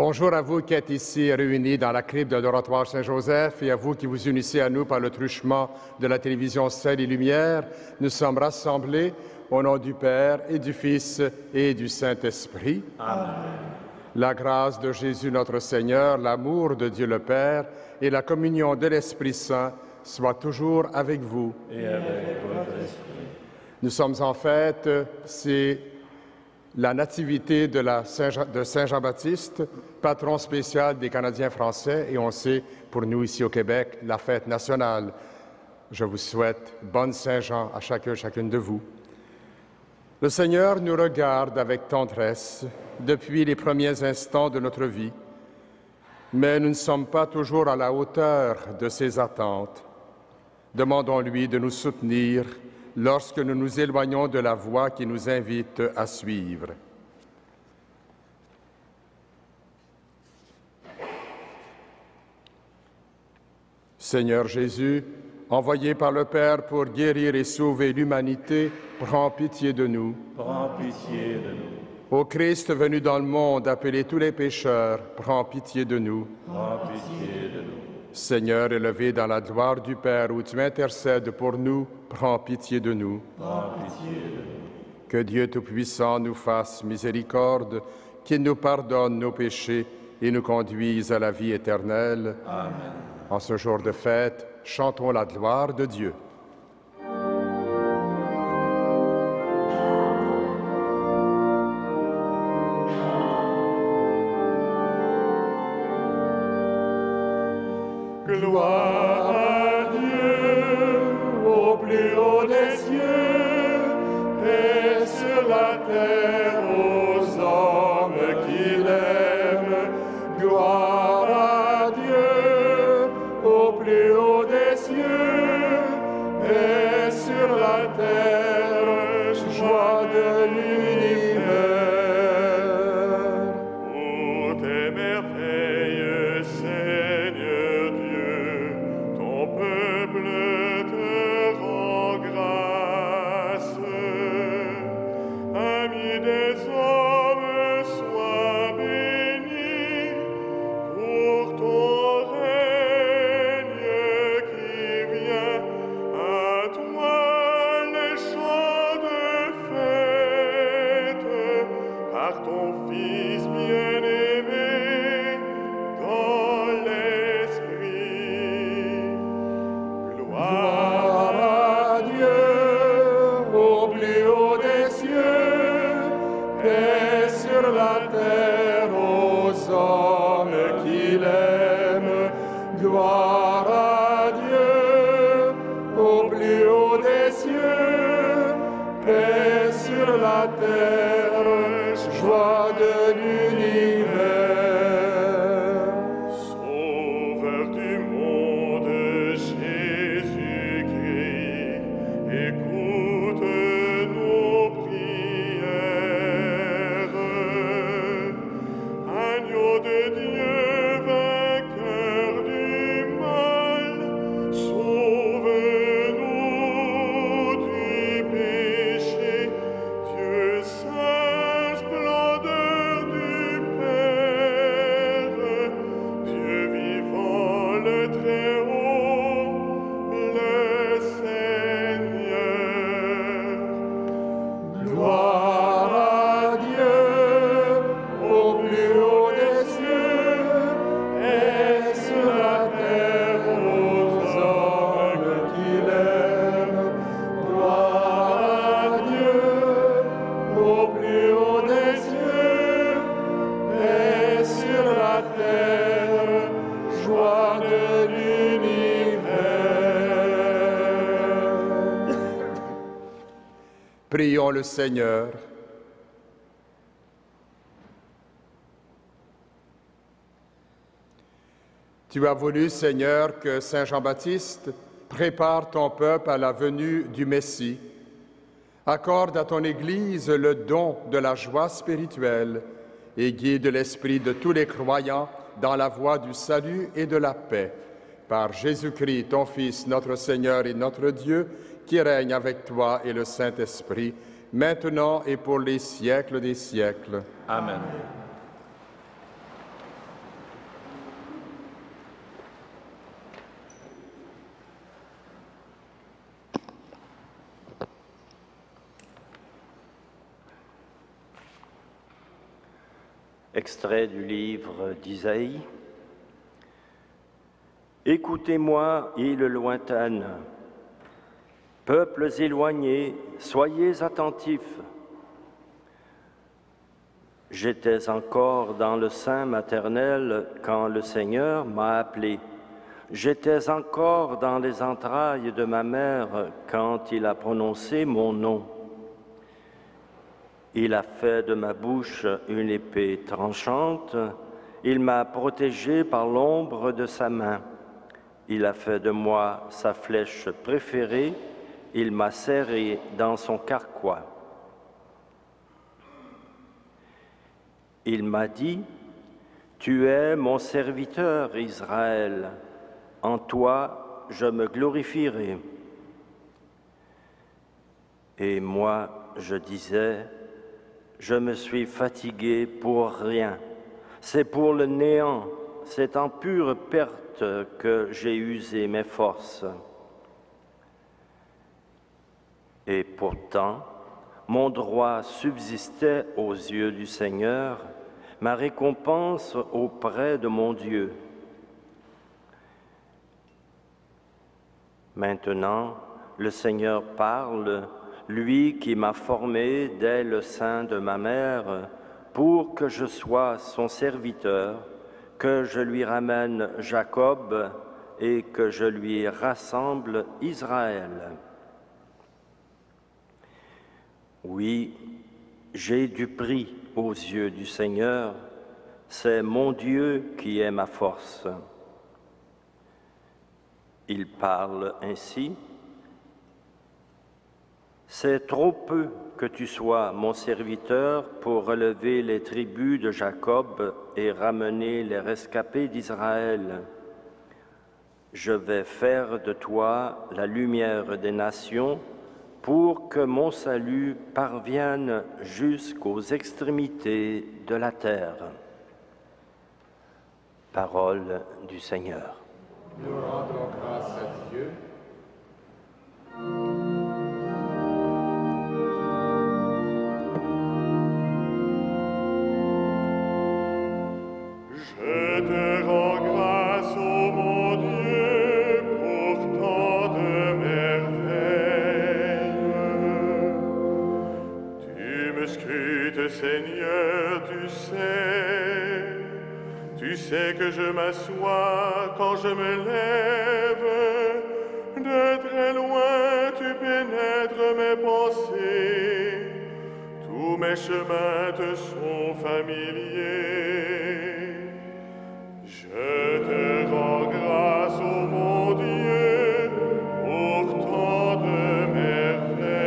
Bonjour à vous qui êtes ici réunis dans la crypte de l'Oratoire Saint-Joseph et à vous qui vous unissez à nous par le truchement de la télévision Ciel et Lumière. Nous sommes rassemblés au nom du Père et du Fils et du Saint-Esprit. Amen. La grâce de Jésus notre Seigneur, l'amour de Dieu le Père et la communion de l'Esprit Saint soient toujours avec vous. Et avec votre esprit. Nous sommes en fête, c'est la nativité de Saint Jean-Baptiste, patron spécial des Canadiens français, et on sait, pour nous ici au Québec, la fête nationale. Je vous souhaite bonne Saint-Jean à chacune de vous. Le Seigneur nous regarde avec tendresse depuis les premiers instants de notre vie, mais nous ne sommes pas toujours à la hauteur de ses attentes. Demandons-lui de nous soutenir lorsque nous nous éloignons de la voie qui nous invite à suivre. Seigneur Jésus, envoyé par le Père pour guérir et sauver l'humanité, prends pitié de nous. Prends pitié de nous. Ô Christ venu dans le monde, appeler tous les pécheurs, prends pitié de nous. Prends pitié de nous. Seigneur, élevé dans la gloire du Père, où tu intercèdes pour nous, prends pitié de nous. Prends pitié de nous. Que Dieu Tout-Puissant nous fasse miséricorde, qu'il nous pardonne nos péchés et nous conduise à la vie éternelle. Amen. En ce jour de fête, chantons la gloire de Dieu. Gloire à Dieu au plus haut des cieux et sur la terre aux hommes qu'il aime. Gloire à Dieu au plus haut des cieux et sur la terre, joie de l'univers. Ô tes merveilles, Seigneur Dieu, ton peuple te rend grâce. Ami des hommes, sois béni pour ton règne qui vient. À toi les chants de fête, par ton Fils bien-aimé dans l'Esprit. Gloire à Dieu au plus haut des cieux et sur la terre aux hommes qu'il aime. Gloire à Dieu au plus haut des cieux et sur la terre, joie de l'univers. Sauveur du monde, Jésus-Christ, écoute nos prières. Agneau de Dieu, vainqueur du mal, sauve-nous du péché. Dieu saint, splendeur du Père, Dieu vivant, le Très-Haut, le Seigneur. Gloire à Dieu au plus haut des cieux et sur la terre aux hommes qu'il aime. Gloire à Dieu au plus haut des cieux et sur la terre, joie de l'univers. Prions le Seigneur. Tu as voulu, Seigneur, que Saint Jean-Baptiste prépare ton peuple à la venue du Messie. Accorde à ton Église le don de la joie spirituelle et guide l'esprit de tous les croyants dans la voie du salut et de la paix. Par Jésus-Christ, ton Fils, notre Seigneur et notre Dieu, qui règne avec toi et le Saint-Esprit, maintenant et pour les siècles des siècles. Amen. Extrait du livre d'Isaïe. Écoutez-moi, îles lointaines, peuples éloignés, soyez attentifs. J'étais encore dans le sein maternel quand le Seigneur m'a appelé. J'étais encore dans les entrailles de ma mère quand il a prononcé mon nom. Il a fait de ma bouche une épée tranchante, il m'a protégé par l'ombre de sa main. Il a fait de moi sa flèche préférée, il m'a serré dans son carquois. Il m'a dit, « Tu es mon serviteur, Israël, en toi je me glorifierai. » Et moi, je disais, je me suis fatigué pour rien. C'est pour le néant, c'est en pure perte que j'ai usé mes forces. Et pourtant, mon droit subsistait aux yeux du Seigneur, ma récompense auprès de mon Dieu. Maintenant, le Seigneur parle, lui qui m'a formé dès le sein de ma mère, pour que je sois son serviteur, que je lui ramène Jacob et que je lui rassemble Israël. Oui, j'ai du prix aux yeux du Seigneur, c'est mon Dieu qui est ma force. Il parle ainsi. C'est trop peu que tu sois mon serviteur pour relever les tribus de Jacob et ramener les rescapés d'Israël. Je vais faire de toi la lumière des nations pour que mon salut parvienne jusqu'aux extrémités de la terre. Parole du Seigneur. Nous rendons grâce à Dieu. Je te rends grâce, ô mon Dieu, pour tant de merveilles. Tu me scrutes, Seigneur, tu sais que je m'assois quand je me lève. De très loin, tu pénètres mes pensées. Tous mes chemins te sont familiers. Je te rends grâce, ô mon Dieu, pour tant de merveilles.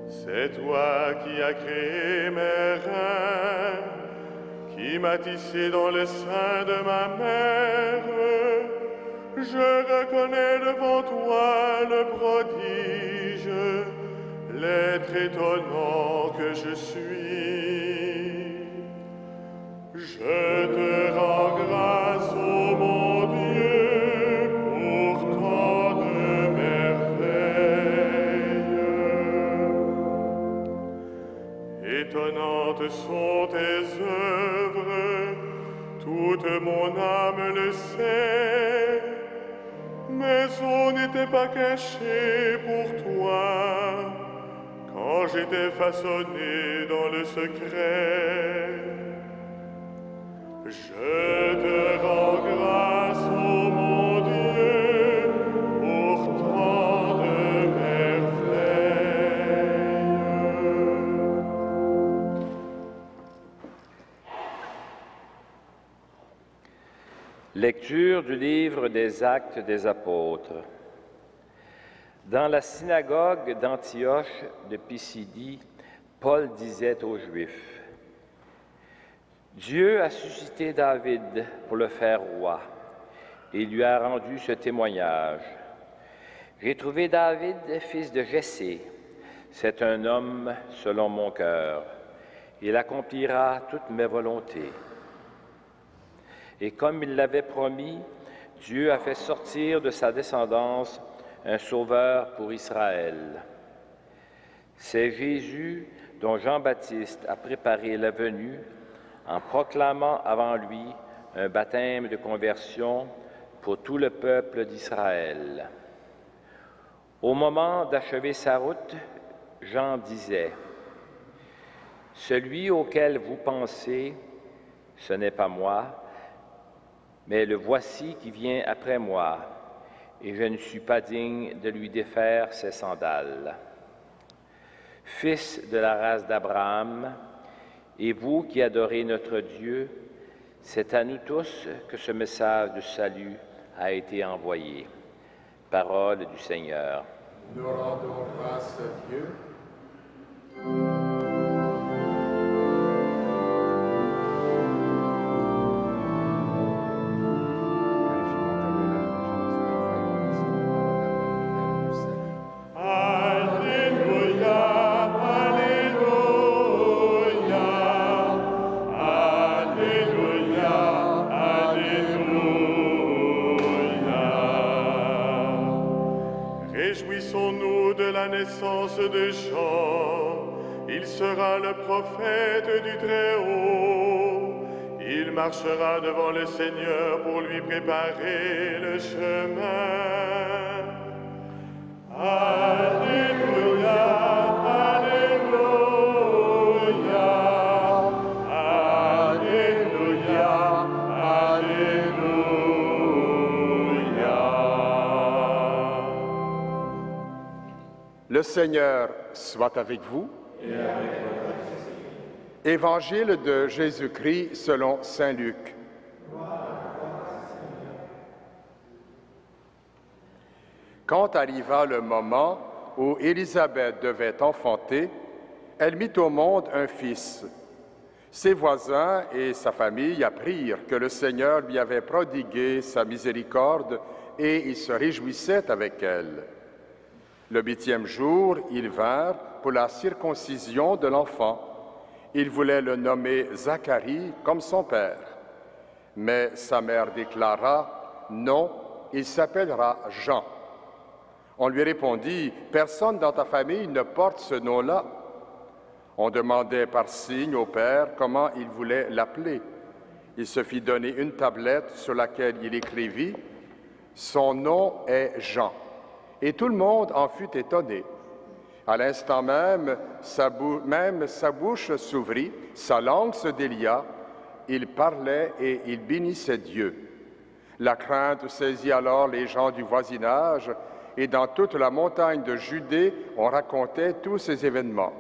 C'est toi qui as créé mes reins, qui m'as tissé dans le sein de ma mère. Je reconnais devant toi le prodige, l'être étonnant que je suis. Je te rends grâce, ô mon Dieu, pour tant de merveilles. Étonnantes sont tes œuvres, toute mon âme le sait, mais on n'était pas caché pour toi quand j'étais façonné dans le secret. Je te rends grâce, ô mon Dieu, pour tant de merveilles. Lecture du livre des Actes des Apôtres. Dans la synagogue d'Antioche de Pisidie, Paul disait aux Juifs, « Dieu a suscité David pour le faire roi, et lui a rendu ce témoignage. J'ai trouvé David, fils de Jessé. C'est un homme selon mon cœur. Il accomplira toutes mes volontés. » Et comme il l'avait promis, Dieu a fait sortir de sa descendance un sauveur pour Israël. C'est Jésus dont Jean-Baptiste a préparé la venue en proclamant avant lui un baptême de conversion pour tout le peuple d'Israël. Au moment d'achever sa route, Jean disait, « Celui auquel vous pensez, ce n'est pas moi, mais le voici qui vient après moi, et je ne suis pas digne de lui défaire ses sandales. Fils de la race d'Abraham, et vous qui adorez notre Dieu, c'est à nous tous que ce message de salut a été envoyé. » Parole du Seigneur. Nous rendons grâce à Dieu. Réjouissons-nous de la naissance de Jean. Il sera le prophète du Très-Haut. Il marchera devant le Seigneur pour lui préparer le chemin. Alléluia, Alléluia, Alléluia, Alléluia. Le Seigneur soit avec vous. Et avec votre esprit. Évangile de Jésus-Christ selon saint Luc. Quand arriva le moment où Élisabeth devait enfanter, elle mit au monde un fils. Ses voisins et sa famille apprirent que le Seigneur lui avait prodigué sa miséricorde et ils se réjouissaient avec elle. Le 8e jour, ils vinrent pour la circoncision de l'enfant. Ils voulaient le nommer Zacharie comme son père. Mais sa mère déclara, « Non, il s'appellera Jean. » On lui répondit, « Personne dans ta famille ne porte ce nom-là. » On demandait par signe au père comment il voulait l'appeler. Il se fit donner une tablette sur laquelle il écrivit, « Son nom est Jean. » Et tout le monde en fut étonné. À l'instant même, sa bouche s'ouvrit, sa langue se délia, il parlait et il bénissait Dieu. La crainte saisit alors les gens du voisinage, et dans toute la montagne de Judée, on racontait tous ces événements.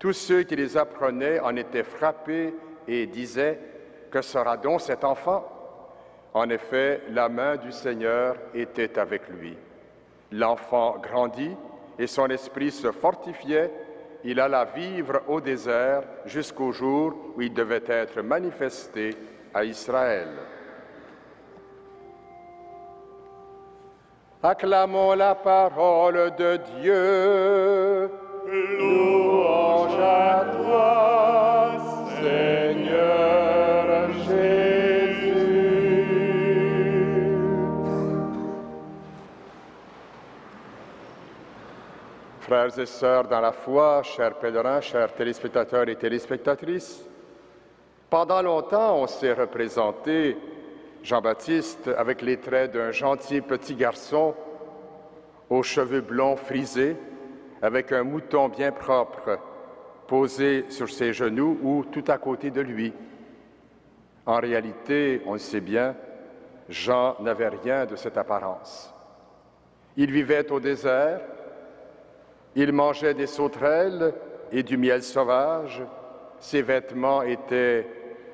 Tous ceux qui les apprenaient en étaient frappés et disaient, « Que sera donc cet enfant? » En effet, la main du Seigneur était avec lui. L'enfant grandit et son esprit se fortifiait. Il alla vivre au désert jusqu'au jour où il devait être manifesté à Israël. Acclamons la parole de Dieu. Louange à toi, Seigneur Jésus. Frères et sœurs dans la foi, chers pèlerins, chers téléspectateurs et téléspectatrices, pendant longtemps, on s'est représenté Jean-Baptiste avec les traits d'un gentil petit garçon aux cheveux blonds frisés, avec un mouton bien propre posé sur ses genoux ou tout à côté de lui. En réalité, on le sait bien, Jean n'avait rien de cette apparence. Il vivait au désert, il mangeait des sauterelles et du miel sauvage, ses vêtements étaient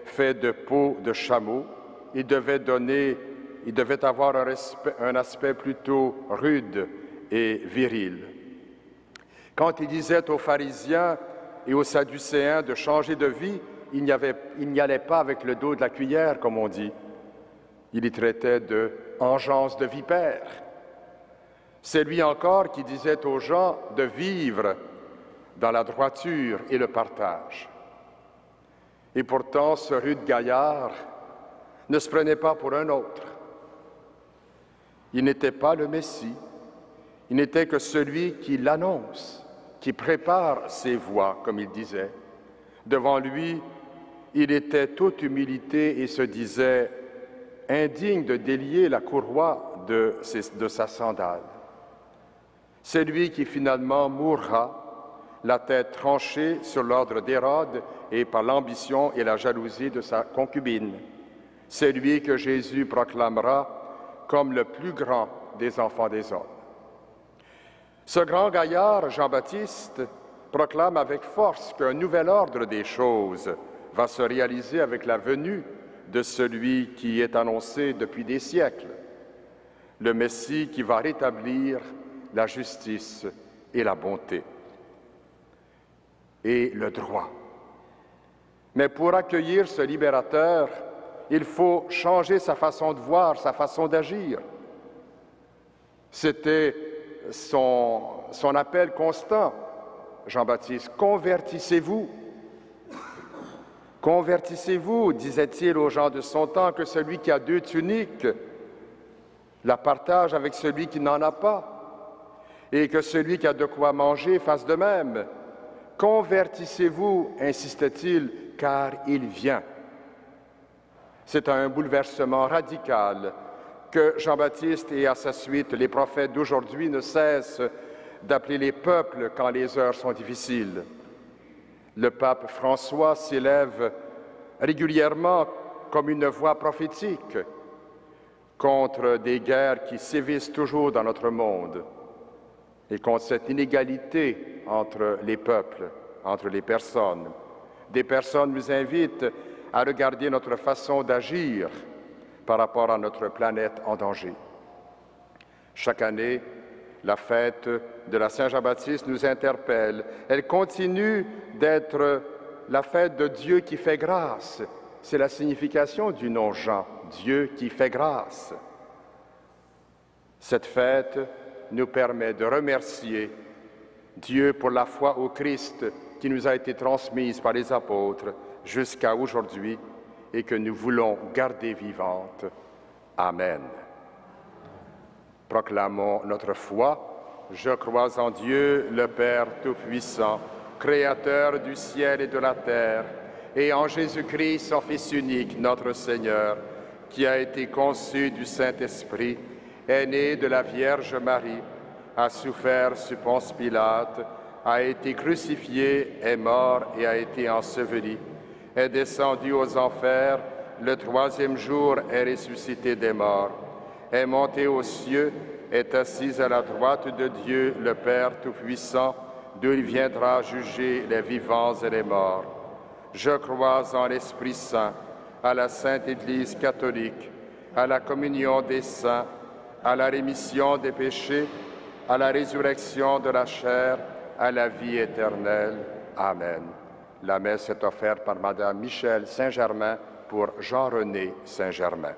faits de peau de chameau, il devait avoir un aspect plutôt rude et viril. Quand il disait aux pharisiens et aux sadducéens de changer de vie, il n'y allait pas avec le dos de la cuillère, comme on dit. Il y traitait de « engeance de vipère ». C'est lui encore qui disait aux gens de vivre dans la droiture et le partage. Et pourtant, ce rude gaillard ne se prenait pas pour un autre. Il n'était pas le Messie, il n'était que celui qui l'annonce, qui prépare ses voies, comme il disait. Devant lui, il était toute humilité et se disait indigne de délier la courroie de sa sandale. C'est lui qui finalement mourra, la tête tranchée sur l'ordre d'Hérode et par l'ambition et la jalousie de sa concubine. C'est lui que Jésus proclamera comme le plus grand des enfants des hommes. Ce grand gaillard, Jean-Baptiste, proclame avec force qu'un nouvel ordre des choses va se réaliser avec la venue de celui qui est annoncé depuis des siècles, le Messie qui va rétablir la justice et la bonté et le droit. Mais pour accueillir ce libérateur, il faut changer sa façon de voir, sa façon d'agir. C'était son appel constant, Jean-Baptiste, « Convertissez-vous ». Convertissez-vous, disait-il aux gens de son temps, que celui qui a 2 tuniques la partage avec celui qui n'en a pas, et que celui qui a de quoi manger fasse de même. Convertissez-vous, insistait-il, car il vient. C'est un bouleversement radical que Jean-Baptiste et à sa suite les prophètes d'aujourd'hui ne cessent d'appeler les peuples quand les heures sont difficiles. Le pape François s'élève régulièrement comme une voix prophétique contre des guerres qui sévissent toujours dans notre monde et contre cette inégalité entre les peuples, entre les personnes. Des personnes nous invitent à regarder notre façon d'agir par rapport à notre planète en danger. Chaque année, la fête de la Saint-Jean-Baptiste nous interpelle. Elle continue d'être la fête de Dieu qui fait grâce. C'est la signification du nom Jean, Dieu qui fait grâce. Cette fête nous permet de remercier Dieu pour la foi au Christ qui nous a été transmise par les apôtres jusqu'à aujourd'hui et que nous voulons garder vivante. Amen. Proclamons notre foi. Je crois en Dieu, le Père Tout-Puissant, Créateur du ciel et de la terre, et en Jésus-Christ, son Fils unique, notre Seigneur, qui a été conçu du Saint-Esprit, est né de la Vierge Marie, a souffert sous Ponce Pilate, a été crucifié, est mort et a été enseveli, est descendu aux enfers, le 3e jour est ressuscité des morts, est monté aux cieux, est assis à la droite de Dieu, le Père Tout-Puissant, d'où il viendra juger les vivants et les morts. Je crois en l'Esprit Saint, à la Sainte Église catholique, à la communion des saints, à la rémission des péchés, à la résurrection de la chair, à la vie éternelle. Amen. La messe est offerte par Madame Michèle Saint-Germain pour Jean-René Saint-Germain.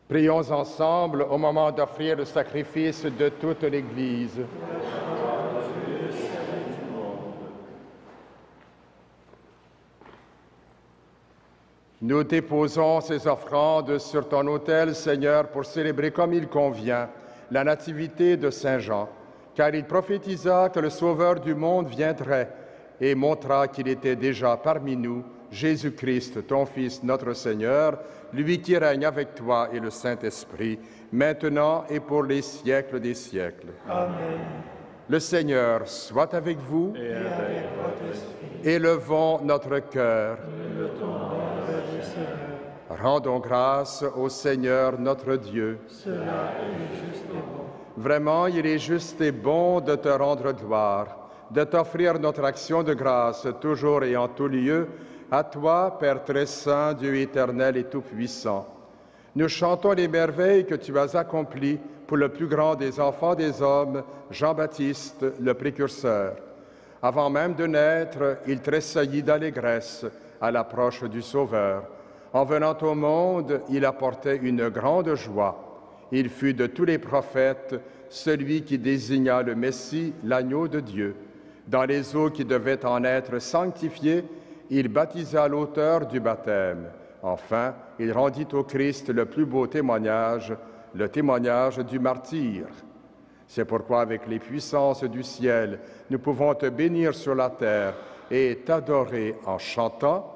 Prions ensemble au moment d'offrir le sacrifice de toute l'Église. Nous déposons ces offrandes sur ton autel, Seigneur, pour célébrer comme il convient la nativité de Saint Jean, car il prophétisa que le Sauveur du monde viendrait et montra qu'il était déjà parmi nous, Jésus-Christ, ton Fils, notre Seigneur, lui qui règne avec toi et le Saint-Esprit, maintenant et pour les siècles des siècles. Amen. Le Seigneur soit avec vous. Et avec votre esprit. Élevons notre cœur. Rendons grâce au Seigneur notre Dieu. Cela est juste et bon. Vraiment, il est juste et bon de te rendre gloire, de t'offrir notre action de grâce toujours et en tout lieu, à toi, Père très saint, Dieu éternel et tout-puissant. Nous chantons les merveilles que tu as accomplies pour le plus grand des enfants des hommes, Jean-Baptiste, le précurseur. Avant même de naître, il tressaillit d'allégresse à l'approche du Sauveur. En venant au monde, il apportait une grande joie. Il fut de tous les prophètes celui qui désigna le Messie, l'agneau de Dieu. Dans les eaux qui devaient en être sanctifiées, il baptisa l'auteur du baptême. Enfin, il rendit au Christ le plus beau témoignage, le témoignage du martyr. C'est pourquoi, avec les puissances du ciel, nous pouvons te bénir sur la terre et t'adorer en chantant.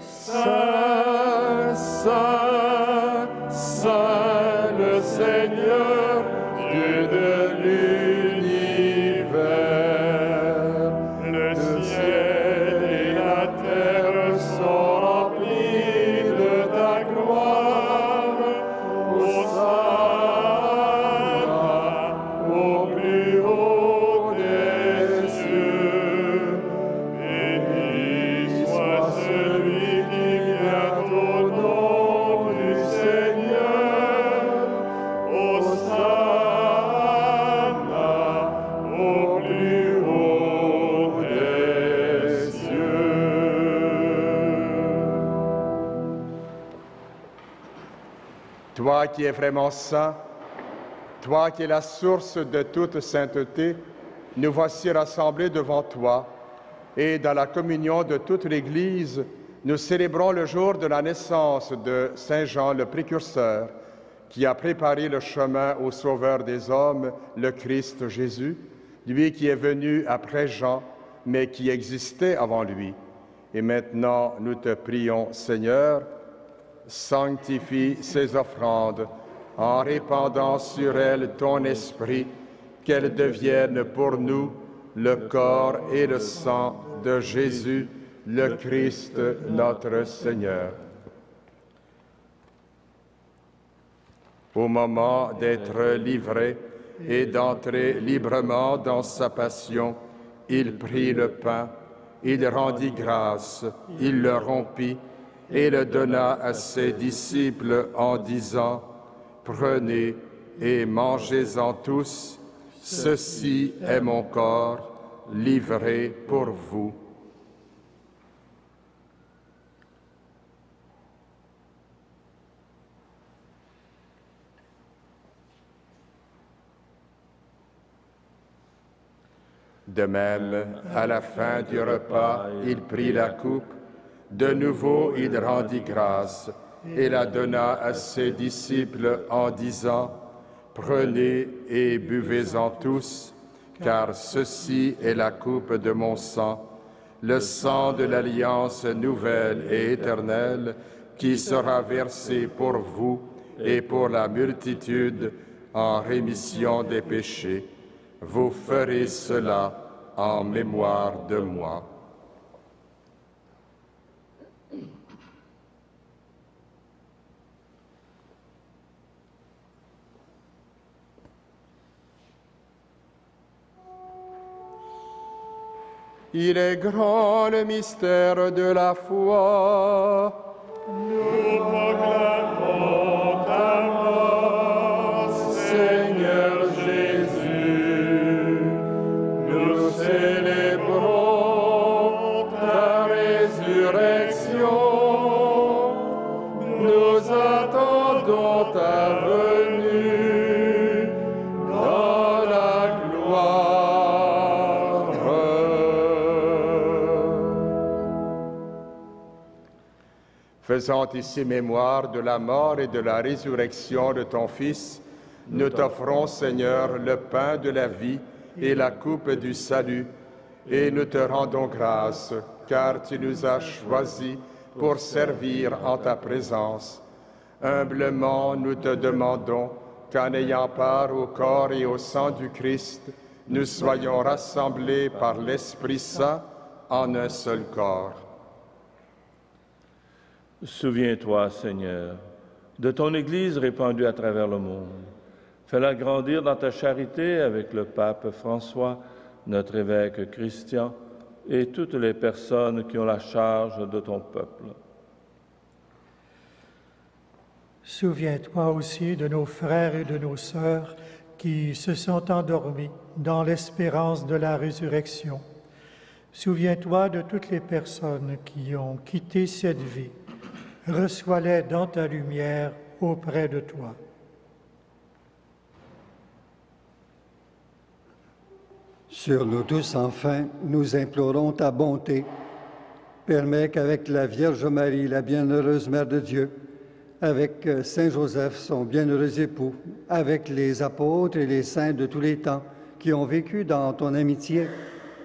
Saint, Saint, Saint, le Seigneur, Dieu de l'univers. Le ciel et la terre sont remplis de ta gloire. Hosanna au plus haut des cieux. Béni soit celui qui vient au nom du Seigneur. Hosanna au plus haut des cieux. Toi qui es vraiment saint, toi qui es la source de toute sainteté, nous voici rassemblés devant toi et dans la communion de toute l'Église, nous célébrons le jour de la naissance de Saint Jean le Précurseur, qui a préparé le chemin au Sauveur des hommes, le Christ Jésus, lui qui est venu après Jean, mais qui existait avant lui. Et maintenant, nous te prions, Seigneur, sanctifie ces offrandes en répandant sur elles ton esprit, qu'elles deviennent pour nous le corps et le sang de Jésus, le Christ, notre Seigneur. Au moment d'être livré et d'entrer librement dans sa passion, il prit le pain, il rendit grâce, il le rompit et le donna à ses disciples en disant: « Prenez et mangez-en tous, ceci est mon corps livré pour vous. » De même, à la fin du repas, il prit la coupe. De nouveau, il rendit grâce et la donna à ses disciples en disant: « Prenez et buvez-en tous, car ceci est la coupe de mon sang, le sang de l'alliance nouvelle et éternelle, qui sera versé pour vous et pour la multitude en rémission des péchés. Vous ferez cela en mémoire de moi. » Il est grand le mystère de la foi. Nous proclamons ta mort, Seigneur Jésus. ta venue dans la gloire. Faisant ici mémoire de la mort et de la résurrection de ton Fils, nous t'offrons, Seigneur, le pain de la vie et la coupe du salut, et nous te rendons grâce, car tu nous as choisis pour servir en ta présence. Humblement, nous te demandons qu'en ayant part au corps et au sang du Christ, nous soyons rassemblés par l'Esprit Saint en un seul corps. Souviens-toi, Seigneur, de ton Église répandue à travers le monde. Fais-la grandir dans ta charité avec le pape François, notre évêque Christian, et toutes les personnes qui ont la charge de ton peuple. Souviens-toi aussi de nos frères et de nos sœurs qui se sont endormis dans l'espérance de la résurrection. Souviens-toi de toutes les personnes qui ont quitté cette vie. Reçois-les dans ta lumière auprès de toi. Sur nous tous, enfin, nous implorons ta bonté. Permets qu'avec la Vierge Marie, la bienheureuse Mère de Dieu, avec Saint Joseph, son bienheureux époux, avec les apôtres et les saints de tous les temps qui ont vécu dans ton amitié,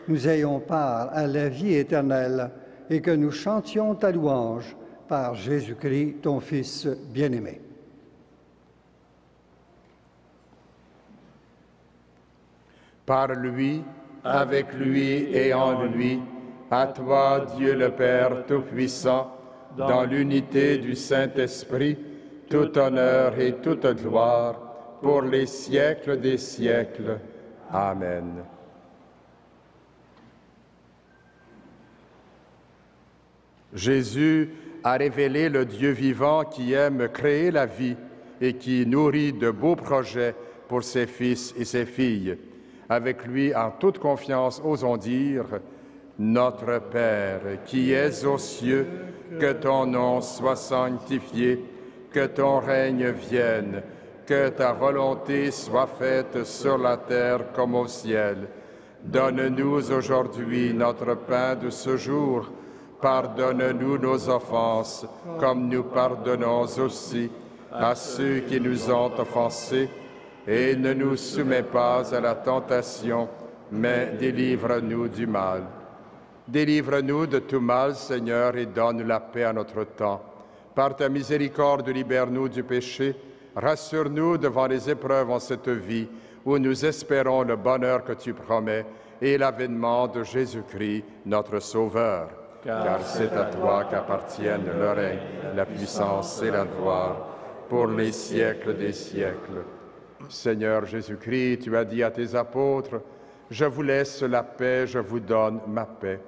nous ayons part à la vie éternelle et que nous chantions ta louange par Jésus-Christ, ton Fils bien-aimé. Par lui, avec lui et en lui, à toi, Dieu le Père Tout-Puissant, dans l'unité du Saint-Esprit, tout honneur et toute gloire, pour les siècles des siècles. Amen. Jésus a révélé le Dieu vivant qui aime créer la vie et qui nourrit de beaux projets pour ses fils et ses filles. Avec lui, en toute confiance, osons dire, « Notre Père, qui es aux cieux, que ton nom soit sanctifié, que ton règne vienne, que ta volonté soit faite sur la terre comme au ciel. Donne-nous aujourd'hui notre pain de ce jour. Pardonne-nous nos offenses, comme nous pardonnons aussi à ceux qui nous ont offensés. Et ne nous soumets pas à la tentation, mais délivre-nous du mal. Délivre-nous de tout mal, Seigneur, et donne la paix à notre temps. Par ta miséricorde, libère-nous du péché. Rassure-nous devant les épreuves en cette vie, où nous espérons le bonheur que tu promets et l'avènement de Jésus-Christ, notre Sauveur. Car c'est à toi qu'appartiennent le règne, la puissance et la gloire, pour les siècles des siècles. Seigneur Jésus-Christ, tu as dit à tes apôtres, « Je vous laisse la paix, je vous donne ma paix. »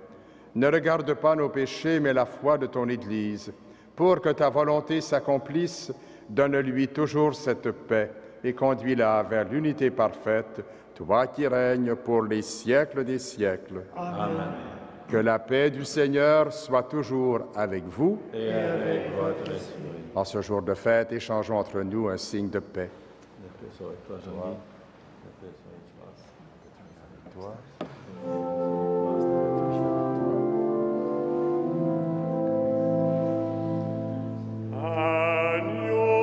Ne regarde pas nos péchés, mais la foi de ton Église. Pour que ta volonté s'accomplisse, donne-lui toujours cette paix et conduis-la vers l'unité parfaite, toi qui règnes pour les siècles des siècles. Amen. Que la paix du Seigneur soit toujours avec vous. Et avec votre esprit. En ce jour de fête, échangeons entre nous un signe de paix. La paix soit avec toi, Jean-Guy. La paix soit avec toi. Agneau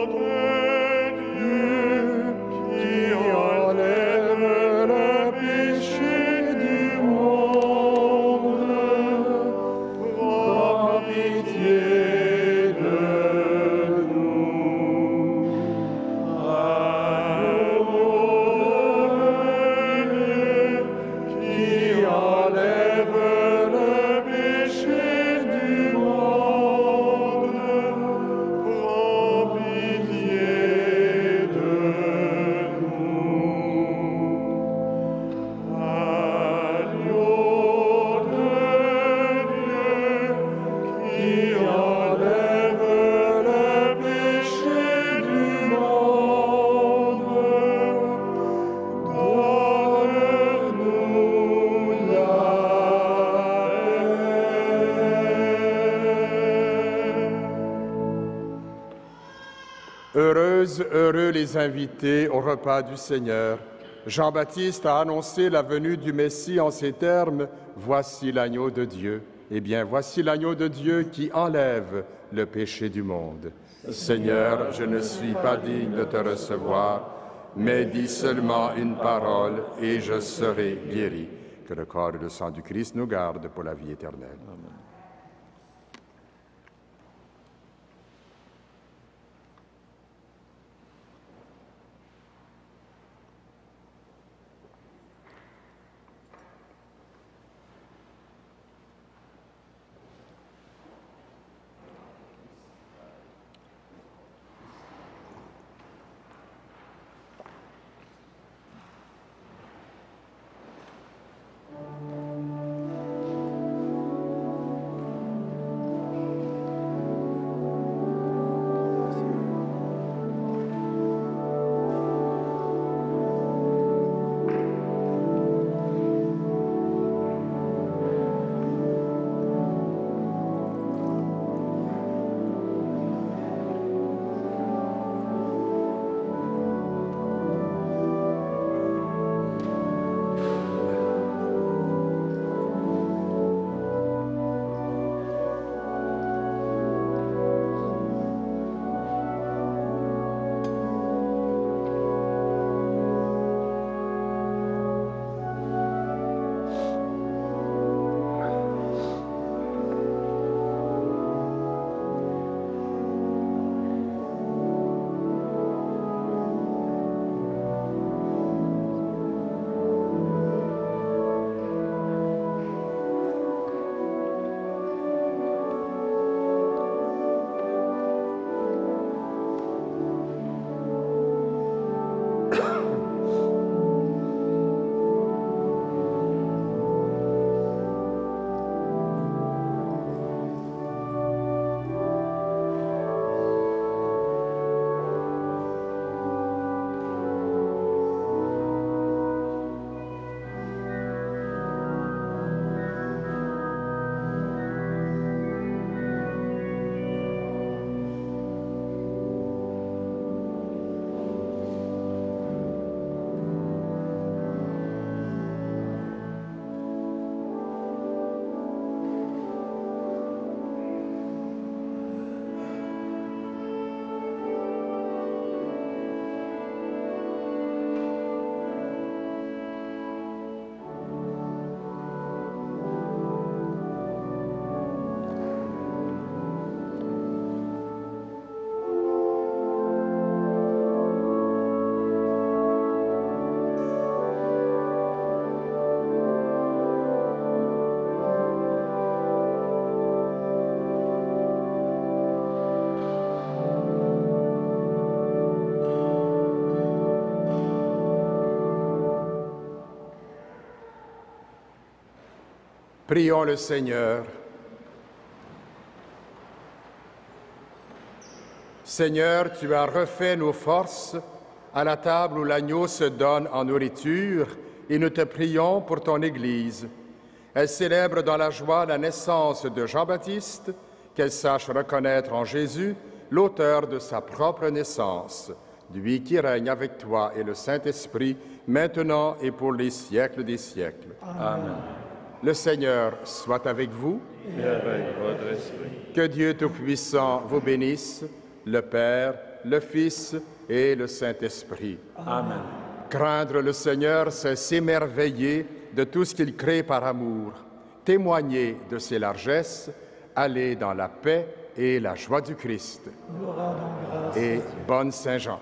de Dieu, qui enlève le péché du monde, prends pitié de nous. Agneau de Dieu, qui heureux les invités au repas du Seigneur. Jean-Baptiste a annoncé la venue du Messie en ces termes, « Voici l'agneau de Dieu ». Eh bien, voici l'agneau de Dieu qui enlève le péché du monde. Seigneur, je ne suis pas digne de te recevoir, mais dis seulement une parole et je serai guéri. Que le corps et le sang du Christ nous gardent pour la vie éternelle. Amen. Prions le Seigneur. Seigneur, tu as refait nos forces à la table où l'agneau se donne en nourriture, et nous te prions pour ton Église. Elle célèbre dans la joie la naissance de Jean-Baptiste, qu'elle sache reconnaître en Jésus l'auteur de sa propre naissance, lui qui règne avec toi et le Saint-Esprit, maintenant et pour les siècles des siècles. Amen. Le Seigneur soit avec vous. Et avec votre esprit. Que Dieu Tout-Puissant vous bénisse, le Père, le Fils et le Saint-Esprit. Amen. Craindre le Seigneur, c'est s'émerveiller de tout ce qu'il crée par amour, témoigner de ses largesses, aller dans la paix et la joie du Christ. Et bonne Saint-Jean.